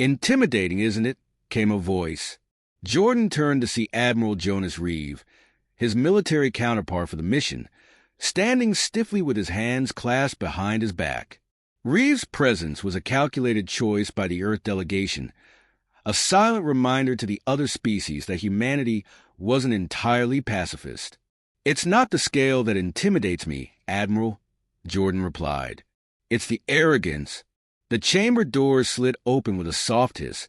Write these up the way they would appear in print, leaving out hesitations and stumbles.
"Intimidating, isn't it?" came a voice. Jordan turned to see Admiral Jonas Reeve, his military counterpart for the mission, standing stiffly with his hands clasped behind his back. Reeve's presence was a calculated choice by the Earth delegation, a silent reminder to the other species that humanity wasn't entirely pacifist. "It's not the scale that intimidates me, Admiral," Jordan replied. "It's the arrogance." The chamber doors slid open with a soft hiss,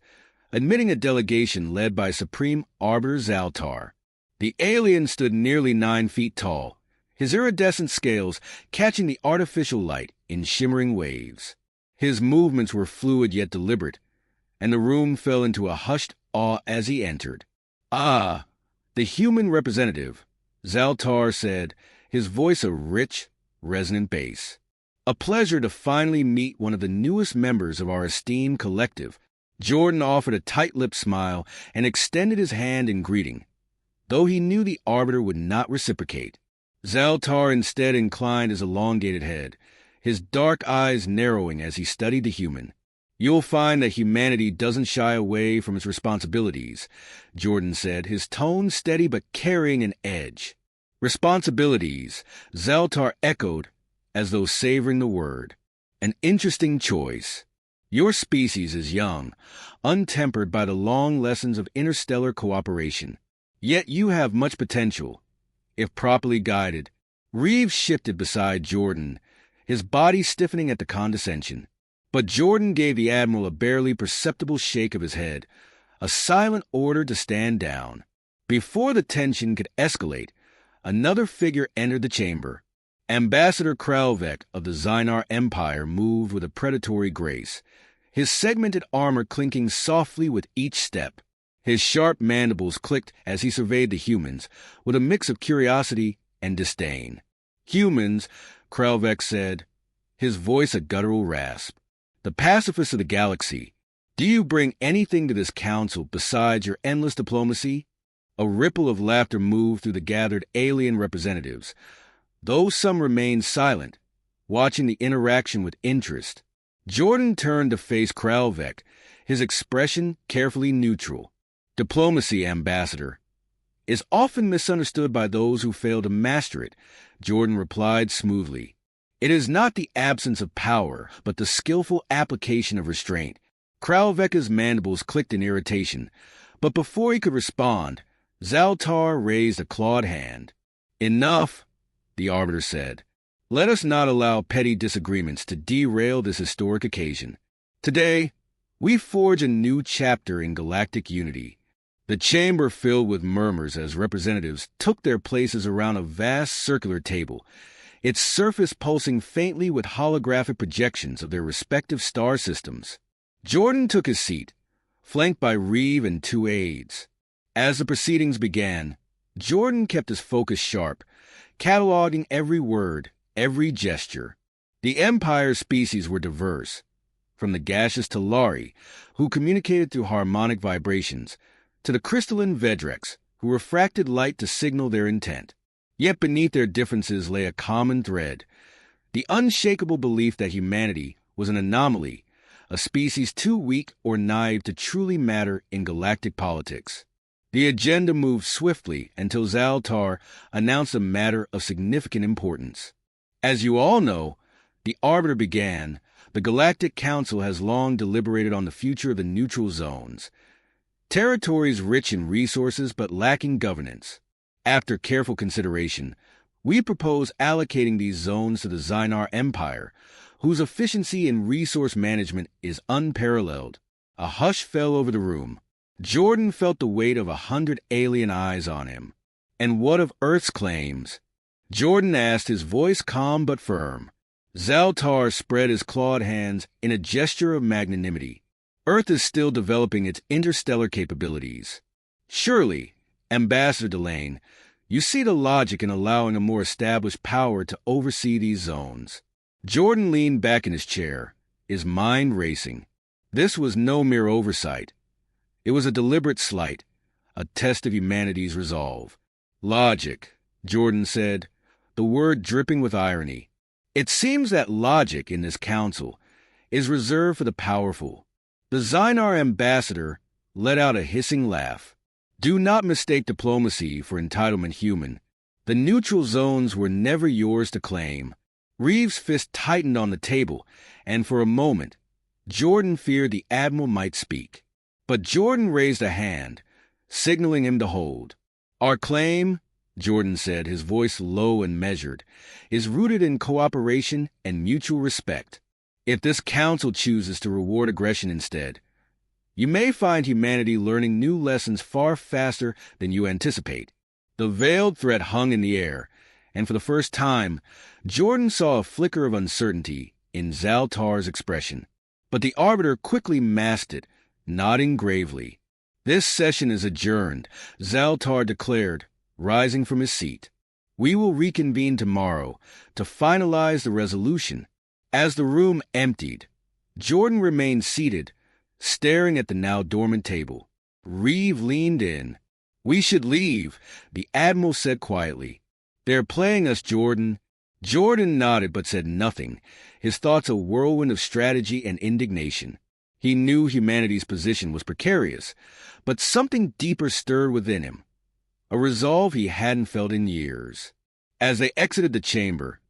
admitting a delegation led by Supreme Arbiter Zaltar. The alien stood nearly 9 feet tall, his iridescent scales catching the artificial light in shimmering waves. His movements were fluid yet deliberate, and the room fell into a hushed awe as he entered. "Ah, the human representative," Zaltar said, his voice a rich, resonant bass. "A pleasure to finally meet one of the newest members of our esteemed collective." Jordan offered a tight-lipped smile and extended his hand in greeting, though he knew the Arbiter would not reciprocate. Zaltar instead inclined his elongated head, his dark eyes narrowing as he studied the human. "You'll find that humanity doesn't shy away from its responsibilities," Jordan said, his tone steady but carrying an edge. "Responsibilities," Zaltar echoed, as though savoring the word. "An interesting choice. Your species is young, untempered by the long lessons of interstellar cooperation. Yet you have much potential, if properly guided." Reeves shifted beside Jordan, his body stiffening at the condescension. But Jordan gave the Admiral a barely perceptible shake of his head, a silent order to stand down. Before the tension could escalate, another figure entered the chamber. Ambassador Kralvek of the Zynar Empire moved with a predatory grace, his segmented armor clinking softly with each step. His sharp mandibles clicked as he surveyed the humans, with a mix of curiosity and disdain. "Humans," Kralvek said, his voice a guttural rasp. "The pacifists of the galaxy. Do you bring anything to this council besides your endless diplomacy?" A ripple of laughter moved through the gathered alien representatives, though some remained silent, watching the interaction with interest. Jordan turned to face Kralvek, his expression carefully neutral. "Diplomacy, Ambassador, is often misunderstood by those who fail to master it," Jordan replied smoothly. "It is not the absence of power, but the skillful application of restraint." Kralvek's mandibles clicked in irritation, but before he could respond, Zaltar raised a clawed hand. "Enough," the Arbiter said. "Let us not allow petty disagreements to derail this historic occasion. Today, we forge a new chapter in galactic unity." The chamber filled with murmurs as representatives took their places around a vast circular table, its surface pulsing faintly with holographic projections of their respective star systems. Jordan took his seat, flanked by Reeve and 2 aides. As the proceedings began, Jordan kept his focus sharp, cataloging every word, every gesture. The Empire's species were diverse, from the gaseous Talari, who communicated through harmonic vibrations, to the crystalline Vedrex, who refracted light to signal their intent. Yet beneath their differences lay a common thread, the unshakable belief that humanity was an anomaly, a species too weak or naive to truly matter in galactic politics. The agenda moved swiftly until Zaltar announced a matter of significant importance. "As you all know," the Arbiter began, "the Galactic Council has long deliberated on the future of the neutral zones, territories rich in resources but lacking governance. After careful consideration, we propose allocating these zones to the Zynar Empire, whose efficiency in resource management is unparalleled." A hush fell over the room. Jordan felt the weight of 100 alien eyes on him. "And what of Earth's claims?" Jordan asked, his voice calm but firm. Zaltar spread his clawed hands in a gesture of magnanimity. "Earth is still developing its interstellar capabilities. Surely, Ambassador Delane, you see the logic in allowing a more established power to oversee these zones." Jordan leaned back in his chair, his mind racing. This was no mere oversight. It was a deliberate slight, a test of humanity's resolve. "Logic," Jordan said, the word dripping with irony. "It seems that logic in this council is reserved for the powerful. The Zynar ambassador let out a hissing laugh. Do not mistake diplomacy for entitlement, human. The neutral zones were never yours to claim. Reeves' fist tightened on the table, and for a moment, Jordan feared the Admiral might speak. But Jordan raised a hand, signaling him to hold. Our claim, Jordan said, his voice low and measured, is rooted in cooperation and mutual respect. If this council chooses to reward aggression instead, you may find humanity learning new lessons far faster than you anticipate. The veiled threat hung in the air, and for the first time, Jordan saw a flicker of uncertainty in Zaltar's expression. But the Arbiter quickly masked it, nodding gravely. This session is adjourned, Zaltar declared, rising from his seat. We will reconvene tomorrow to finalize the resolution. As the room emptied, Jordan remained seated, staring at the now dormant table. Reeve leaned in. We should leave, the Admiral said quietly. They're playing us, Jordan. Jordan nodded but said nothing, his thoughts a whirlwind of strategy and indignation. He knew humanity's position was precarious, but something deeper stirred within him, a resolve he hadn't felt in years. As they exited the chamber,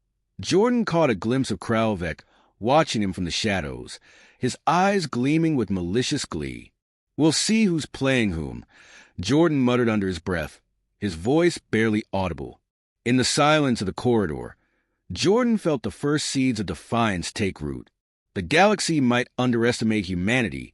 Jordan caught a glimpse of Kralvek watching him from the shadows, his eyes gleaming with malicious glee. We'll see who's playing whom, Jordan muttered under his breath, his voice barely audible. In the silence of the corridor, Jordan felt the first seeds of defiance take root. The galaxy might underestimate humanity,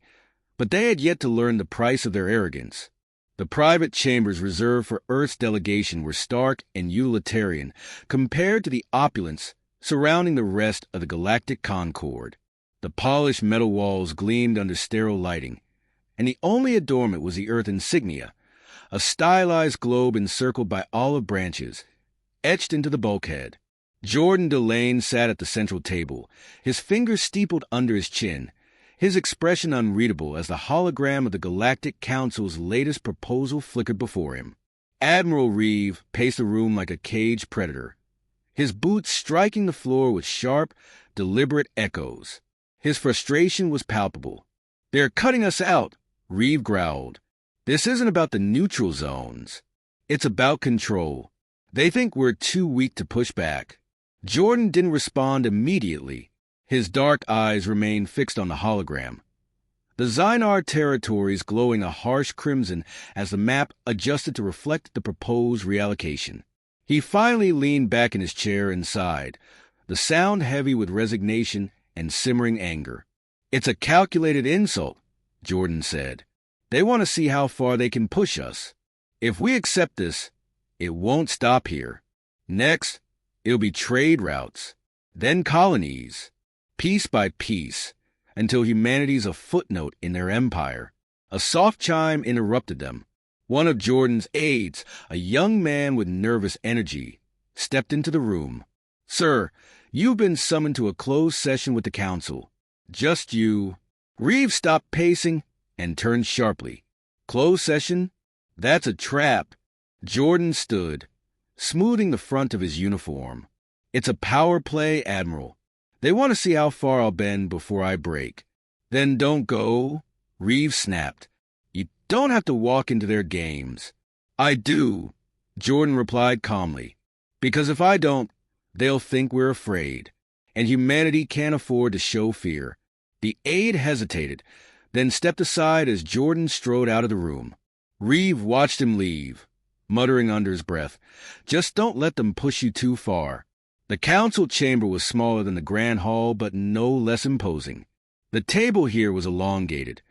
but they had yet to learn the price of their arrogance. The private chambers reserved for Earth's delegation were stark and utilitarian compared to the opulence surrounding the rest of the galactic concord. The polished metal walls gleamed under sterile lighting, and the only adornment was the Earth insignia, a stylized globe encircled by olive branches, etched into the bulkhead. Jordan Delane sat at the central table, his fingers steepled under his chin, his expression unreadable as the hologram of the Galactic Council's latest proposal flickered before him. Admiral Reeve paced the room like a caged predator, his boots striking the floor with sharp, deliberate echoes. His frustration was palpable. They're cutting us out, Reeve growled. This isn't about the neutral zones. It's about control. They think we're too weak to push back. Jordan didn't respond immediately. His dark eyes remained fixed on the hologram, the Zynar territories glowing a harsh crimson as the map adjusted to reflect the proposed reallocation. He finally leaned back in his chair and sighed, the sound heavy with resignation and simmering anger. It's a calculated insult, Jordan said. They want to see how far they can push us. If we accept this, it won't stop here. Next, it'll be trade routes, then colonies, piece by piece, until humanity's a footnote in their empire. A soft chime interrupted them. One of Jordan's aides, a young man with nervous energy, stepped into the room. Sir, you've been summoned to a closed session with the council. Just you. Reeve stopped pacing and turned sharply. Closed session? That's a trap. Jordan stood, smoothing the front of his uniform. It's a power play, Admiral. They want to see how far I'll bend before I break. Then don't go, Reeve snapped. You don't have to walk into their games. I do, Jordan replied calmly. Because if I don't, they'll think we're afraid. And humanity can't afford to show fear. The aide hesitated, then stepped aside as Jordan strode out of the room. Reeve watched him leave, muttering under his breath, just don't let them push you too far. The council chamber was smaller than the grand hall, but no less imposing. The table here was elongated,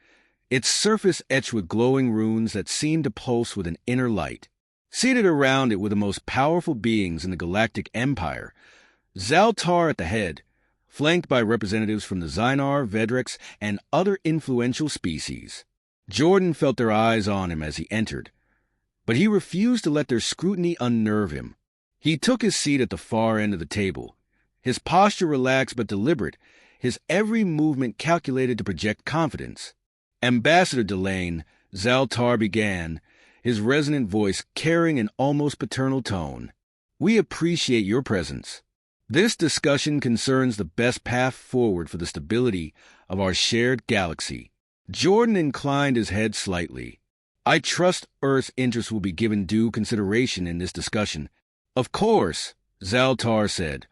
its surface etched with glowing runes that seemed to pulse with an inner light. Seated around it were the most powerful beings in the Galactic Empire, Zaltar at the head, flanked by representatives from the Zynar, Vedrex, and other influential species. Jordan felt their eyes on him as he entered, but he refused to let their scrutiny unnerve him. He took his seat at the far end of the table, his posture relaxed but deliberate, his every movement calculated to project confidence. Ambassador Delane, Zaltar began, his resonant voice carrying an almost paternal tone. We appreciate your presence. This discussion concerns the best path forward for the stability of our shared galaxy. Jordan inclined his head slightly. I trust Earth's interests will be given due consideration in this discussion. Of course, Zaltar said,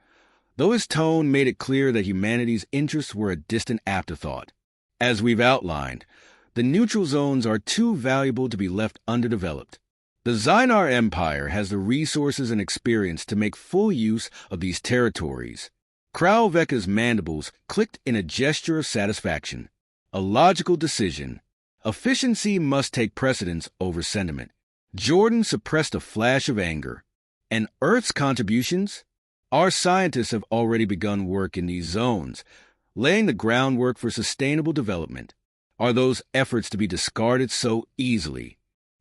though his tone made it clear that humanity's interests were a distant afterthought. As we've outlined, the neutral zones are too valuable to be left underdeveloped. The Xynar Empire has the resources and experience to make full use of these territories. Kralveka's mandibles clicked in a gesture of satisfaction. A logical decision. Efficiency must take precedence over sentiment. Jordan suppressed a flash of anger. And Earth's contributions? Our scientists have already begun work in these zones, laying the groundwork for sustainable development. Are those efforts to be discarded so easily?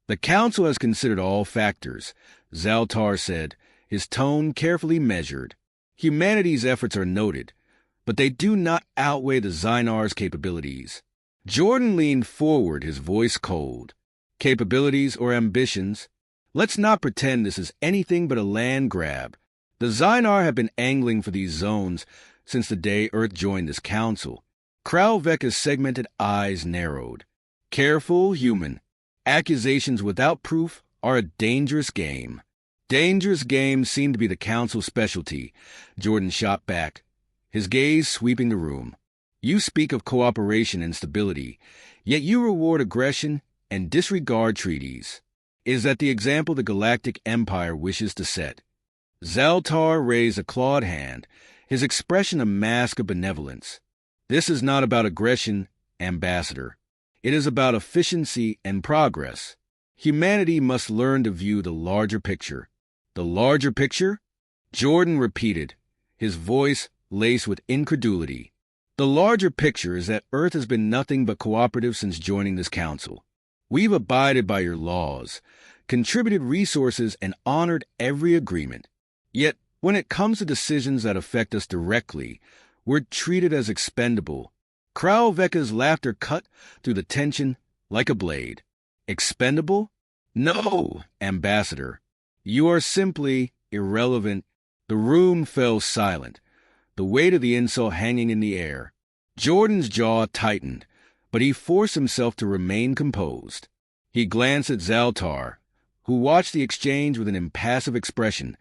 The Council has considered all factors, Zaltar said, his tone carefully measured. Humanity's efforts are noted, but they do not outweigh the Xynar's capabilities. Jordan leaned forward, his voice cold. Capabilities or ambitions? Let's not pretend this is anything but a land grab. The Xynar have been angling for these zones since the day Earth joined this council. Kralveka's segmented eyes narrowed. Careful, human. Accusations without proof are a dangerous game. Dangerous games seem to be the council's specialty, Jordan shot back, his gaze sweeping the room. You speak of cooperation and stability, yet you reward aggression and disregard treaties. Is that the example the Galactic Empire wishes to set? Zaltar raised a clawed hand, his expression a mask of benevolence. This is not about aggression, Ambassador. It is about efficiency and progress. Humanity must learn to view the larger picture. The larger picture? Jordan repeated, his voice laced with incredulity. The larger picture is that Earth has been nothing but cooperative since joining this council. We've abided by your laws, contributed resources, and honored every agreement. Yet, when it comes to decisions that affect us directly, we're treated as expendable. Kralveka's laughter cut through the tension like a blade. Expendable? No, Ambassador. You are simply irrelevant. The room fell silent, the weight of the insult hanging in the air. Jordan's jaw tightened, but he forced himself to remain composed. He glanced at Zaltar, who watched the exchange with an impassive expression,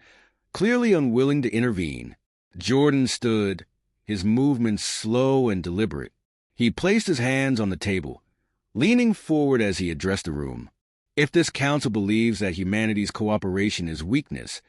clearly unwilling to intervene. Jordan stood, his movements slow and deliberate. He placed his hands on the table, leaning forward as he addressed the room. If this council believes that humanity's cooperation is weakness,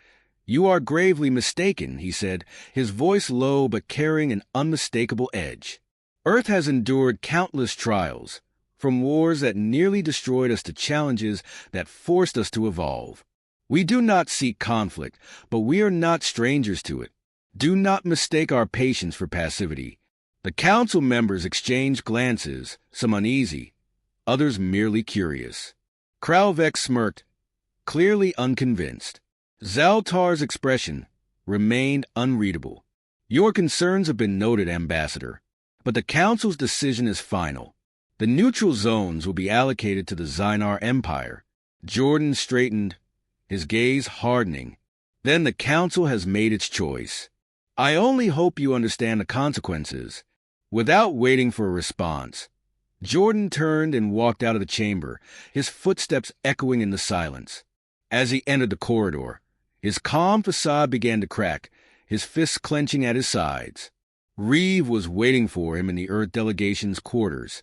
you are gravely mistaken, he said, his voice low but carrying an unmistakable edge. Earth has endured countless trials, from wars that nearly destroyed us to challenges that forced us to evolve. We do not seek conflict, but we are not strangers to it. Do not mistake our patience for passivity. The council members exchanged glances, some uneasy, others merely curious. Kralvek smirked, clearly unconvinced. Zaltar's expression remained unreadable. Your concerns have been noted, Ambassador, but the council's decision is final. The neutral zones will be allocated to the Xynar Empire. Jordan straightened, his gaze hardening. Then the council has made its choice. I only hope you understand the consequences. Without waiting for a response, Jordan turned and walked out of the chamber, his footsteps echoing in the silence. As he entered the corridor, his calm facade began to crack, his fists clenching at his sides. Reeve was waiting for him in the Earth delegation's quarters,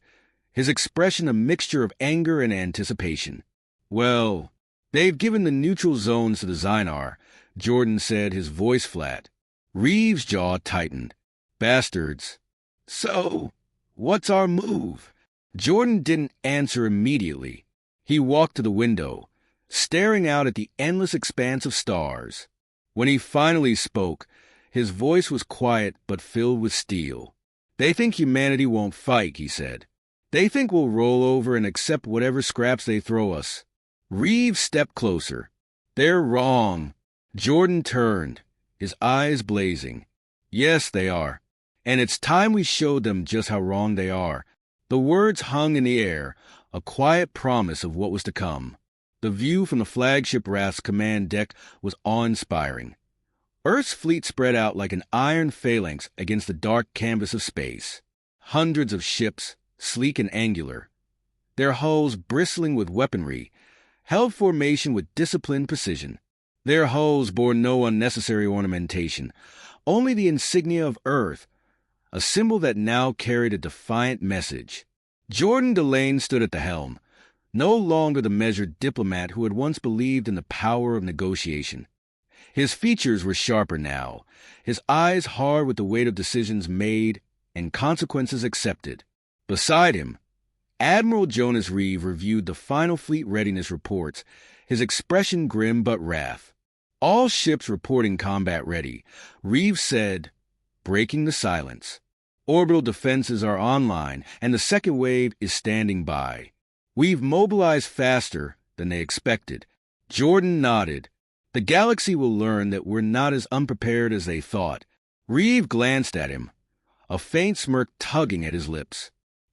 his expression a mixture of anger and anticipation. Well, they've given the neutral zones to the Xynar, Jordan said, his voice flat. Reeve's jaw tightened. Bastards. So, what's our move? Jordan didn't answer immediately. He walked to the window, staring out at the endless expanse of stars. When he finally spoke, his voice was quiet but filled with steel. They think humanity won't fight, he said. They think we'll roll over and accept whatever scraps they throw us. Reeve stepped closer. They're wrong. Jordan turned, his eyes blazing. Yes, they are. And it's time we showed them just how wrong they are. The words hung in the air, a quiet promise of what was to come. The view from the flagship raft's command deck was awe-inspiring. Earth's fleet spread out like an iron phalanx against the dark canvas of space. Hundreds of ships, sleek and angular, their hulls bristling with weaponry, held formation with disciplined precision. Their hulls bore no unnecessary ornamentation, only the insignia of Earth, a symbol that now carried a defiant message. Jordan Delane stood at the helm, no longer the measured diplomat who had once believed in the power of negotiation. His features were sharper now, his eyes hard with the weight of decisions made and consequences accepted. Beside him, Admiral Jonas Reeve reviewed the final fleet readiness reports, his expression grim but wrath. All ships reporting combat ready, Reeve said, breaking the silence. Orbital defenses are online, and the second wave is standing by. We've mobilized faster than they expected. Jordan nodded. The galaxy will learn that we're not as unprepared as they thought. Reeve glanced at him, a faint smirk tugging at his lips.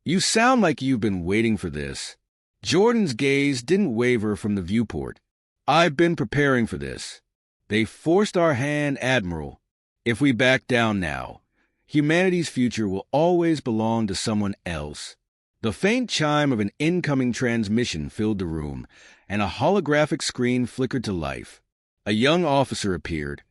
You sound like you've been waiting for this. Jordan's gaze didn't waver from the viewport. I've been preparing for this. They forced our hand, Admiral. If we back down now, humanity's future will always belong to someone else. The faint chime of an incoming transmission filled the room, and a holographic screen flickered to life. A young officer appeared,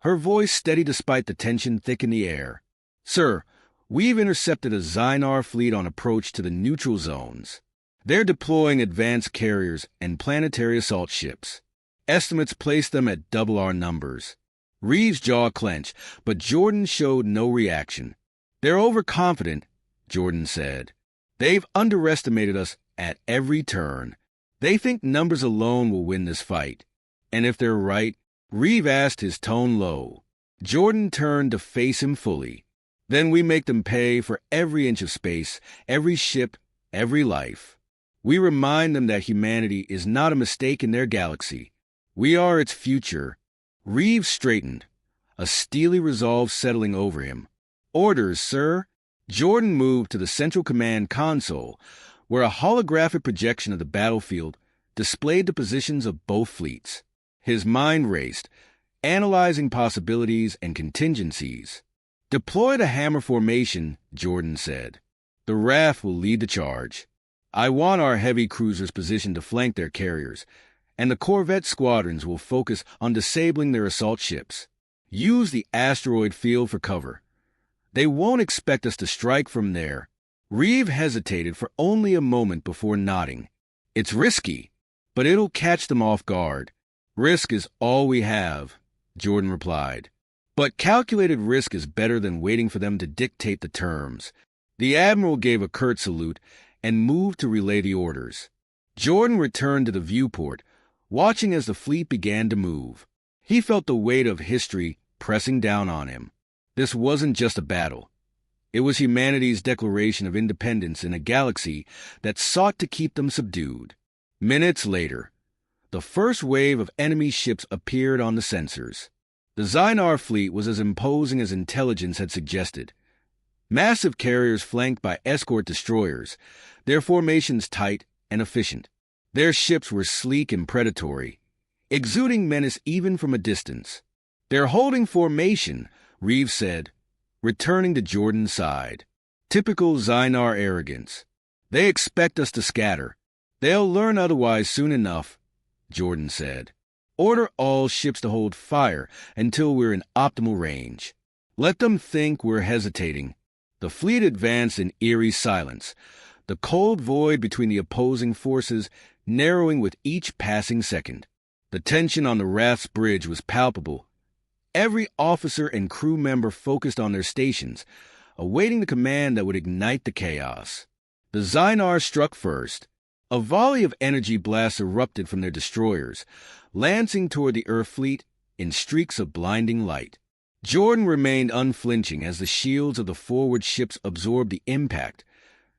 her voice steady despite the tension thick in the air. Sir, we've intercepted a Xynar fleet on approach to the neutral zones. They're deploying advanced carriers and planetary assault ships. Estimates place them at double our numbers. Reeve's jaw clenched, but Jordan showed no reaction. They're overconfident, Jordan said. They've underestimated us at every turn. They think numbers alone will win this fight. And if they're right, Reeve asked, his tone low. Jordan turned to face him fully. Then we make them pay for every inch of space, every ship, every life. We remind them that humanity is not a mistake in their galaxy. We are its future. Reeve straightened, a steely resolve settling over him. Orders, sir. Jordan moved to the Central Command console, where a holographic projection of the battlefield displayed the positions of both fleets. His mind raced, analyzing possibilities and contingencies. Deploy the hammer formation, Jordan said. The RAF will lead the charge. I want our heavy cruisers positioned to flank their carriers, and the corvette squadrons will focus on disabling their assault ships. Use the asteroid field for cover. They won't expect us to strike from there. Reeve hesitated for only a moment before nodding. It's risky, but it'll catch them off guard. Risk is all we have, Jordan replied. But calculated risk is better than waiting for them to dictate the terms. The Admiral gave a curt salute and moved to relay the orders. Jordan returned to the viewport, watching as the fleet began to move. He felt the weight of history pressing down on him. This wasn't just a battle. It was humanity's declaration of independence in a galaxy that sought to keep them subdued. Minutes later, the first wave of enemy ships appeared on the sensors. The Xynar fleet was as imposing as intelligence had suggested. Massive carriers flanked by escort destroyers, their formations tight and efficient. Their ships were sleek and predatory, exuding menace even from a distance. They're holding formation, Reeve said, returning to Jordan's side. Typical Xynar arrogance. They expect us to scatter. They'll learn otherwise soon enough, Jordan said. Order all ships to hold fire until we're in optimal range. Let them think we're hesitating. The fleet advanced in eerie silence, the cold void between the opposing forces narrowing with each passing second. The tension on the RAF's bridge was palpable. Every officer and crew member focused on their stations, awaiting the command that would ignite the chaos. The Xynar struck first. A volley of energy blasts erupted from their destroyers, lancing toward the Earth fleet in streaks of blinding light. Jordan remained unflinching as the shields of the forward ships absorbed the impact,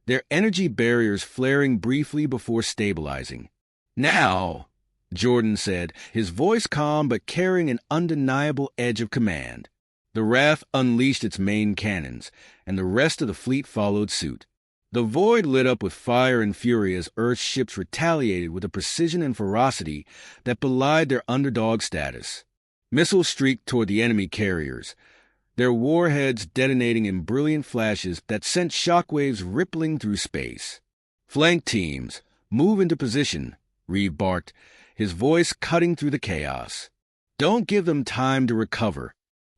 their energy barriers flaring briefly before stabilizing. Now, Jordan said, his voice calm but carrying an undeniable edge of command. The RAF unleashed its main cannons, and the rest of the fleet followed suit. The void lit up with fire and fury as Earth's ships retaliated with a precision and ferocity that belied their underdog status. Missiles streaked toward the enemy carriers, their warheads detonating in brilliant flashes that sent shockwaves rippling through space. Flank teams, move into position, Reeve barked, his voice cutting through the chaos. Don't give them time to recover.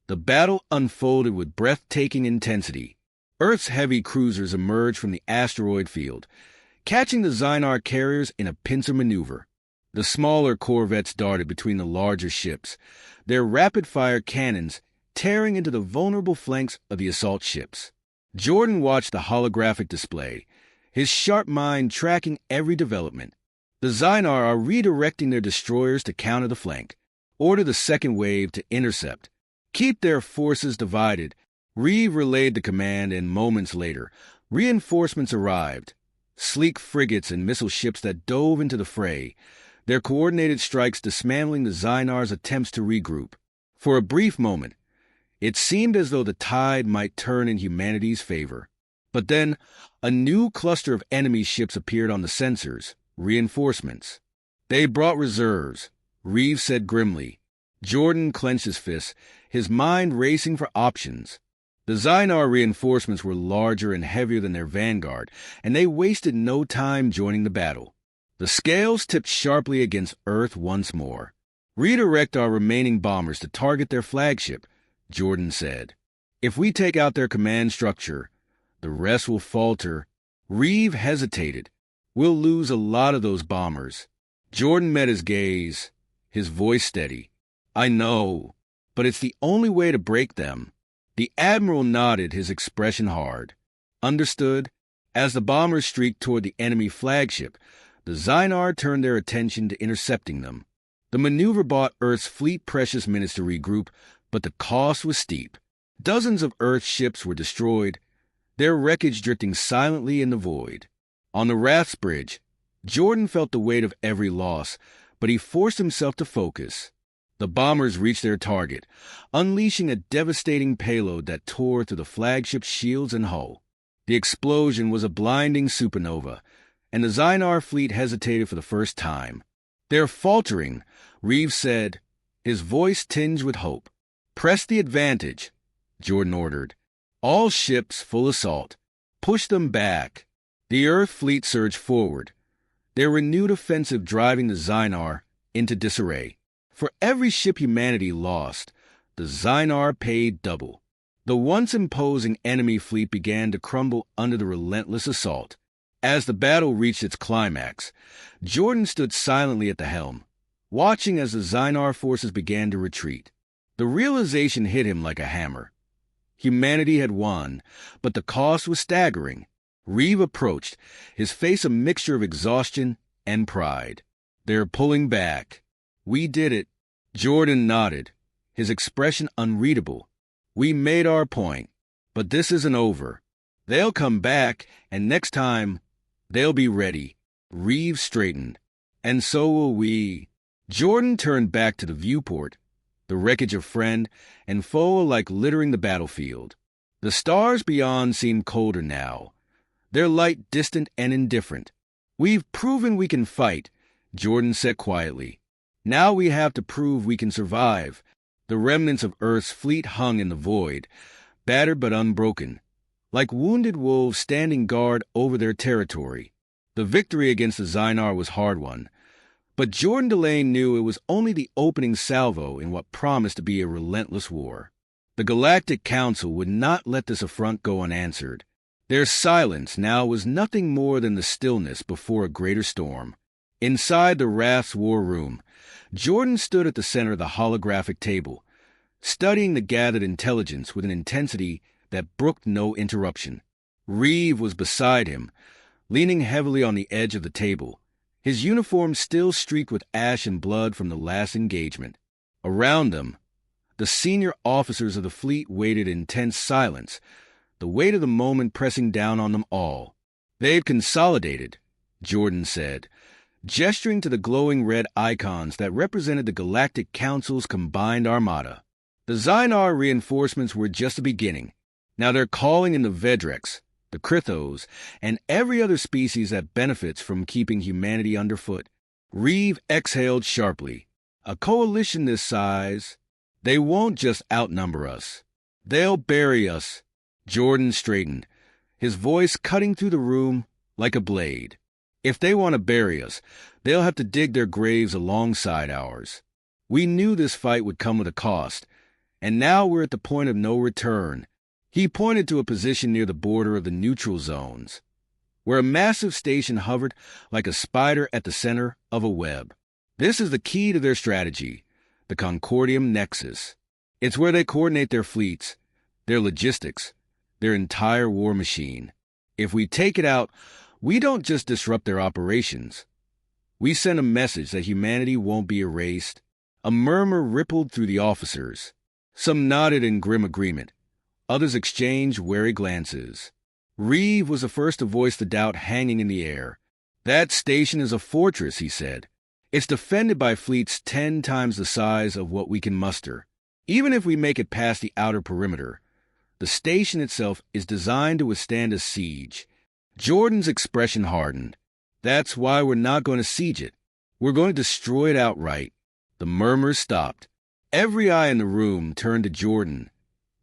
The battle unfolded with breathtaking intensity. Earth's heavy cruisers emerged from the asteroid field, catching the Xynar carriers in a pincer maneuver. The smaller corvettes darted between the larger ships, their rapid-fire cannons tearing into the vulnerable flanks of the assault ships. Jordan watched the holographic display, his sharp mind tracking every development. The Xynar are redirecting their destroyers to counter the flank. Order the second wave to intercept. Keep their forces divided. Reeve relayed the command, and moments later, reinforcements arrived. Sleek frigates and missile ships that dove into the fray, their coordinated strikes dismantling the Xynar's attempts to regroup. For a brief moment, it seemed as though the tide might turn in humanity's favor. But then, a new cluster of enemy ships appeared on the sensors, reinforcements. They brought reserves, Reeve said grimly. Jordan clenched his fists, his mind racing for options. The Xynar reinforcements were larger and heavier than their vanguard, and they wasted no time joining the battle. The scales tipped sharply against Earth once more. Redirect our remaining bombers to target their flagship, Jordan said. If we take out their command structure, the rest will falter. Reeve hesitated. We'll lose a lot of those bombers. Jordan met his gaze, his voice steady. I know, but it's the only way to break them. The Admiral nodded, his expression hard. Understood. As the bombers streaked toward the enemy flagship, the Xynar turned their attention to intercepting them. The maneuver bought Earth's fleet precious minutes to regroup, but the cost was steep. Dozens of Earth ships were destroyed, their wreckage drifting silently in the void. On the Rath's bridge, Jordan felt the weight of every loss, but he forced himself to focus. The bombers reached their target, unleashing a devastating payload that tore through the flagship's shields and hull. The explosion was a blinding supernova, and the Xynar fleet hesitated for the first time. They're faltering, Reeve said, his voice tinged with hope. Press the advantage, Jordan ordered. All ships full assault. Push them back. The Earth fleet surged forward, their renewed offensive driving the Xynar into disarray. For every ship humanity lost, the Xynar paid double. The once imposing enemy fleet began to crumble under the relentless assault. As the battle reached its climax, Jordan stood silently at the helm, watching as the Xynar forces began to retreat. The realization hit him like a hammer. Humanity had won, but the cost was staggering. Reeve approached, his face a mixture of exhaustion and pride. They're pulling back. We did it. Jordan nodded, his expression unreadable. We made our point, but this isn't over. They'll come back, and next time, they'll be ready. Reeve straightened. And so will we. Jordan turned back to the viewport, the wreckage of friend and foe alike littering the battlefield. The stars beyond seemed colder now, their light distant and indifferent. We've proven we can fight, Jordan said quietly. Now we have to prove we can survive. The remnants of Earth's fleet hung in the void, battered but unbroken, like wounded wolves standing guard over their territory. The victory against the Xynar was hard-won, but Jordan Delane knew it was only the opening salvo in what promised to be a relentless war. The Galactic Council would not let this affront go unanswered. Their silence now was nothing more than the stillness before a greater storm. Inside the Wrath's war room, Jordan stood at the center of the holographic table, studying the gathered intelligence with an intensity that brooked no interruption. Reeve was beside him, leaning heavily on the edge of the table, his uniform still streaked with ash and blood from the last engagement. Around them, the senior officers of the fleet waited in tense silence, the weight of the moment pressing down on them all. They've consolidated, Jordan said, gesturing to the glowing red icons that represented the Galactic Council's combined armada. The Xynar reinforcements were just the beginning. Now they're calling in the Vedrex, the Krythos, and every other species that benefits from keeping humanity underfoot. Reeve exhaled sharply. A coalition this size, they won't just outnumber us. They'll bury us. Jordan straightened, his voice cutting through the room like a blade. If they want to bury us, they'll have to dig their graves alongside ours. We knew this fight would come with a cost, and now we're at the point of no return. He pointed to a position near the border of the neutral zones, where a massive station hovered like a spider at the center of a web. This is the key to their strategy, the Concordium Nexus. It's where they coordinate their fleets, their logistics, their entire war machine. If we take it out, we don't just disrupt their operations. We send a message that humanity won't be erased. A murmur rippled through the officers. Some nodded in grim agreement. Others exchanged wary glances. Reeve was the first to voice the doubt hanging in the air. That station is a fortress, he said. It's defended by fleets 10 times the size of what we can muster. Even if we make it past the outer perimeter, the station itself is designed to withstand a siege. Jordan's expression hardened. That's why we're not going to siege it. We're going to destroy it outright. The murmurs stopped. Every eye in the room turned to Jordan,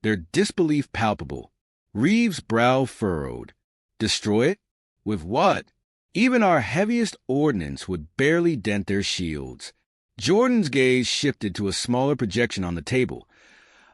their disbelief palpable. Reeve's brow furrowed. Destroy it? With what? Even our heaviest ordnance would barely dent their shields. Jordan's gaze shifted to a smaller projection on the table,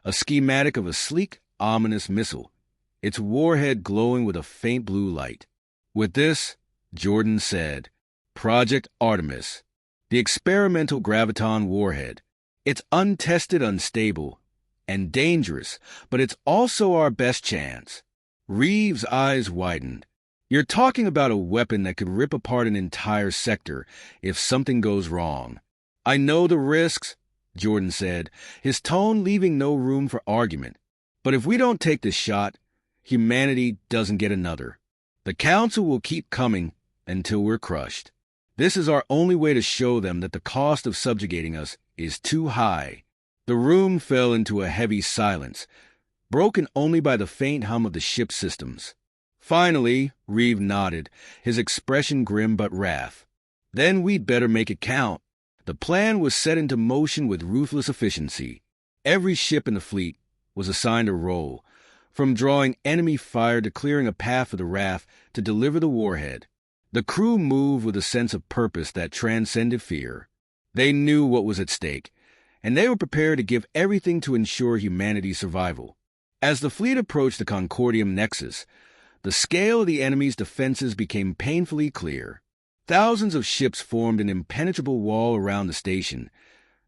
a schematic of a sleek, ominous missile, its warhead glowing with a faint blue light. With this, Jordan said, Project Artemis, the experimental graviton warhead. It's untested, unstable, and dangerous, but it's also our best chance. Reeve's eyes widened. You're talking about a weapon that could rip apart an entire sector if something goes wrong. I know the risks, Jordan said, his tone leaving no room for argument. But if we don't take this shot, humanity doesn't get another. The Council will keep coming until we're crushed. This is our only way to show them that the cost of subjugating us is too high. The room fell into a heavy silence, broken only by the faint hum of the ship's systems. Finally, Reeve nodded, his expression grim but wrath. Then we'd better make it count. The plan was set into motion with ruthless efficiency. Every ship in the fleet was assigned a role, from drawing enemy fire to clearing a path for the raft to deliver the warhead. The crew moved with a sense of purpose that transcended fear. They knew what was at stake, and they were prepared to give everything to ensure humanity's survival. As the fleet approached the Concordium Nexus, the scale of the enemy's defenses became painfully clear. Thousands of ships formed an impenetrable wall around the station,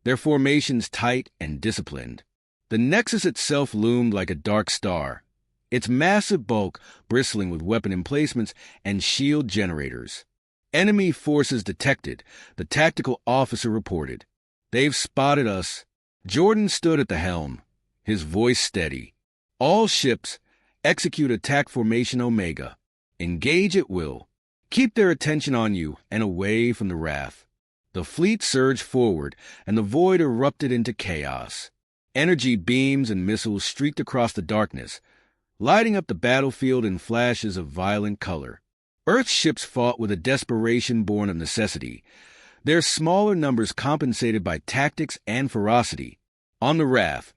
their formations tight and disciplined. The Nexus itself loomed like a dark star, its massive bulk bristling with weapon emplacements and shield generators. Enemy forces detected, the tactical officer reported. They've spotted us. Jordan stood at the helm, his voice steady. All ships, execute attack formation Omega. Engage at will. Keep their attention on you and away from the raft. The fleet surged forward, and the void erupted into chaos. Energy beams and missiles streaked across the darkness, lighting up the battlefield in flashes of violent color. Earth's ships fought with a desperation born of necessity, their smaller numbers compensated by tactics and ferocity. On the raft,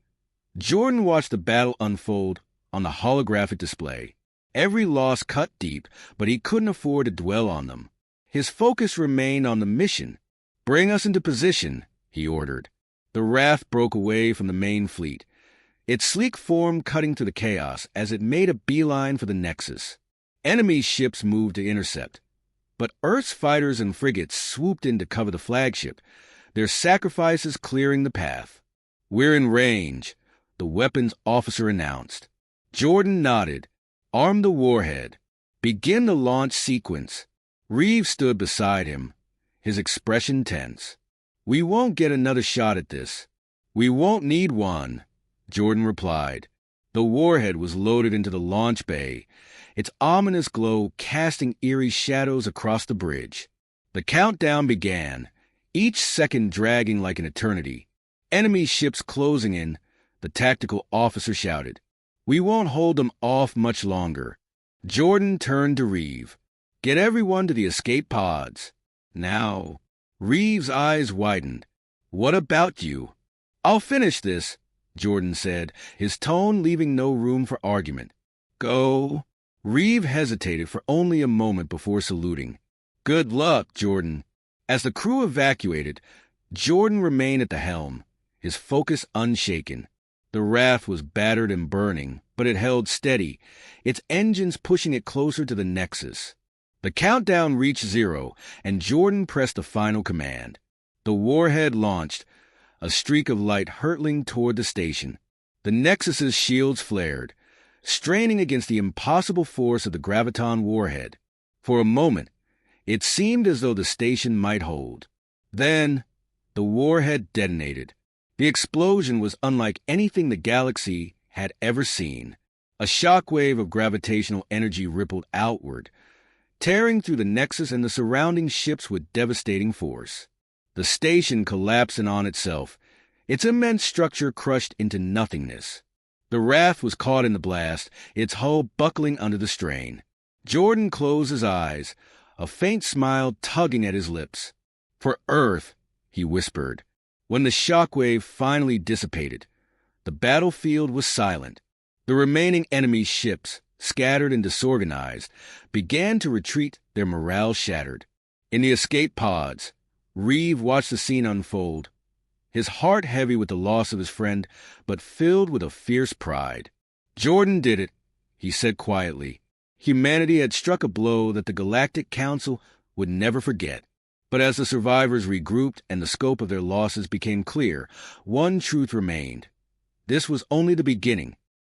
Jordan watched the battle unfold on the holographic display. Every loss cut deep, but he couldn't afford to dwell on them. His focus remained on the mission. Bring us into position, he ordered. The raft broke away from the main fleet, its sleek form cutting through the chaos as it made a beeline for the Nexus. Enemy ships moved to intercept, but Earth's fighters and frigates swooped in to cover the flagship, their sacrifices clearing the path. We're in range, the weapons officer announced. Jordan nodded. Arm the warhead. Begin the launch sequence. Reeve stood beside him, his expression tense. We won't get another shot at this. We won't need one, Jordan replied. The warhead was loaded into the launch bay, its ominous glow casting eerie shadows across the bridge. The countdown began, each second dragging like an eternity. Enemy ships closing in, the tactical officer shouted. We won't hold them off much longer. Jordan turned to Reeve. Get everyone to the escape pods. Now. Reeve's eyes widened. What about you? I'll finish this, Jordan said, his tone leaving no room for argument. Go. Reeve hesitated for only a moment before saluting. Good luck, Jordan. As the crew evacuated, Jordan remained at the helm, his focus unshaken. The raft was battered and burning, but it held steady, its engines pushing it closer to the Nexus. The countdown reached 0, and Jordan pressed the final command. The warhead launched, a streak of light hurtling toward the station. The Nexus's shields flared, straining against the impossible force of the graviton warhead. For a moment, it seemed as though the station might hold. Then, the warhead detonated. The explosion was unlike anything the galaxy had ever seen. A shockwave of gravitational energy rippled outward, tearing through the Nexus and the surrounding ships with devastating force. The station collapsed in on itself, its immense structure crushed into nothingness. The raft was caught in the blast, its hull buckling under the strain. Jordan closed his eyes, a faint smile tugging at his lips. "For Earth," he whispered. When the shockwave finally dissipated, the battlefield was silent. The remaining enemy ships, scattered and disorganized, began to retreat, their morale shattered. In the escape pods, Reeve watched the scene unfold, his heart heavy with the loss of his friend, but filled with a fierce pride. "Jordan did it," he said quietly. Humanity had struck a blow that the Galactic Council would never forget. But as the survivors regrouped and the scope of their losses became clear, one truth remained. This was only the beginning.